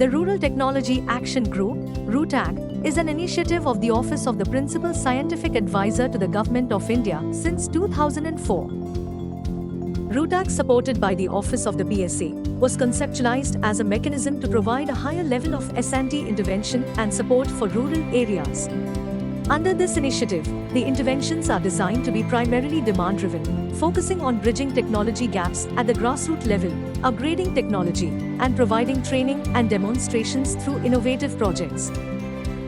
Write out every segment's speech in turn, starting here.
The Rural Technology Action Group, RUTAG, is an initiative of the Office of the Principal Scientific Advisor to the Government of India since 2004. RUTAG, supported by the Office of the PSA, was conceptualized as a mechanism to provide a higher level of S&T intervention and support for rural areas. Under this initiative, the interventions are designed to be primarily demand-driven, focusing on bridging technology gaps at the grassroots level, upgrading technology, and providing training and demonstrations through innovative projects.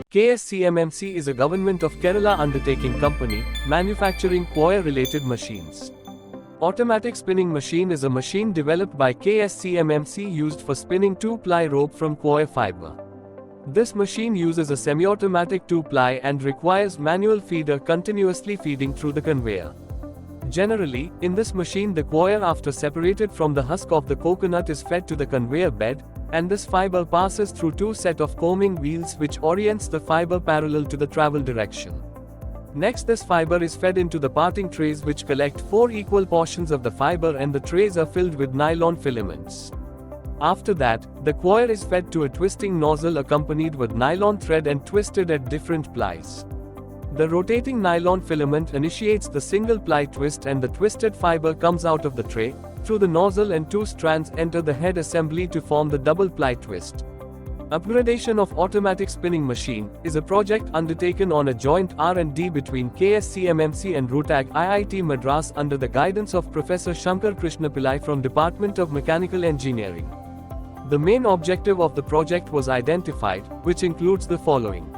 KSCMMC is a Government of Kerala undertaking company, manufacturing Coir-related machines. Automatic spinning machine is a machine developed by KSCMMC used for spinning 2-ply rope from Coir fiber. This machine uses a semi-automatic 2-ply and requires manual feeder continuously feeding through the conveyor. Generally, in this machine the coir after separated from the husk of the coconut is fed to the conveyor bed, and this fiber passes through 2 sets of combing wheels which orients the fiber parallel to the travel direction. Next, this fiber is fed into the parting trays which collect 4 equal portions of the fiber, and the trays are filled with nylon filaments. After that, the coir is fed to a twisting nozzle accompanied with nylon thread and twisted at different plies. The rotating nylon filament initiates the single ply twist, and the twisted fiber comes out of the tray, through the nozzle, and 2 strands enter the head assembly to form the double ply twist. Upgradation of automatic spinning machine is a project undertaken on a joint R&D between KSCMMC and RUTAG IIT Madras under the guidance of Professor Shankar Krishnapillai from Department of Mechanical Engineering. The main objective of the project was identified, which includes the following: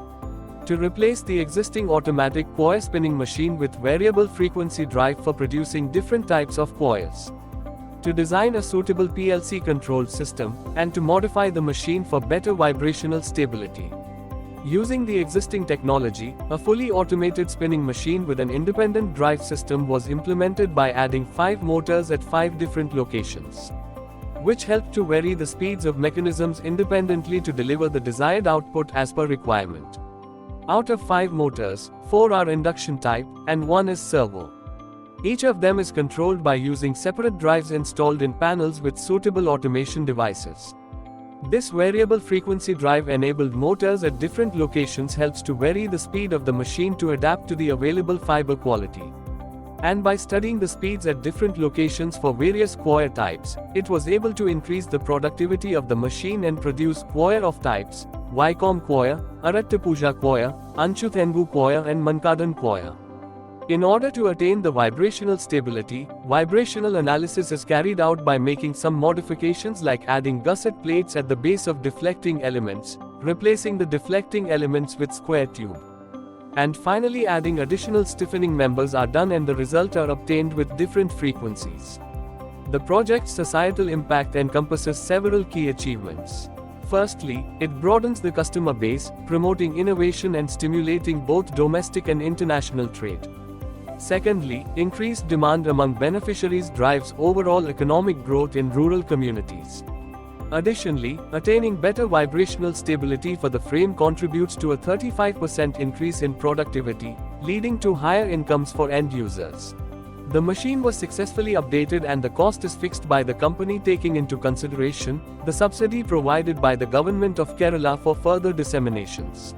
to replace the existing automatic coir spinning machine with variable frequency drive for producing different types of coils, to design a suitable PLC control system, and to modify the machine for better vibrational stability. Using the existing technology, a fully automated spinning machine with an independent drive system was implemented by adding 5 motors at 5 different locations, which helped to vary the speeds of mechanisms independently to deliver the desired output as per requirement. Out of 5 motors, 4 are induction type, and 1 is servo. Each of them is controlled by using separate drives installed in panels with suitable automation devices. This variable frequency drive enabled motors at different locations helps to vary the speed of the machine to adapt to the available fiber quality. And by studying the speeds at different locations for various coir types, it was able to increase the productivity of the machine and produce coir of types Vycom coir, Arattapuja coir, Anchuthengu coir, and Mankadan coir. In order to attain the vibrational stability, vibrational analysis is carried out by making some modifications like adding gusset plates at the base of deflecting elements, replacing the deflecting elements with square tube, and finally adding additional stiffening members are done, and the result are obtained with different frequencies. The project's societal impact encompasses several key achievements. Firstly, it broadens the customer base, promoting innovation and stimulating both domestic and international trade. Secondly, increased demand among beneficiaries drives overall economic growth in rural communities. Additionally, attaining better vibrational stability for the frame contributes to a 35% increase in productivity, leading to higher incomes for end users. The machine was successfully updated and the cost is fixed by the company, taking into consideration the subsidy provided by the Government of Kerala for further disseminations.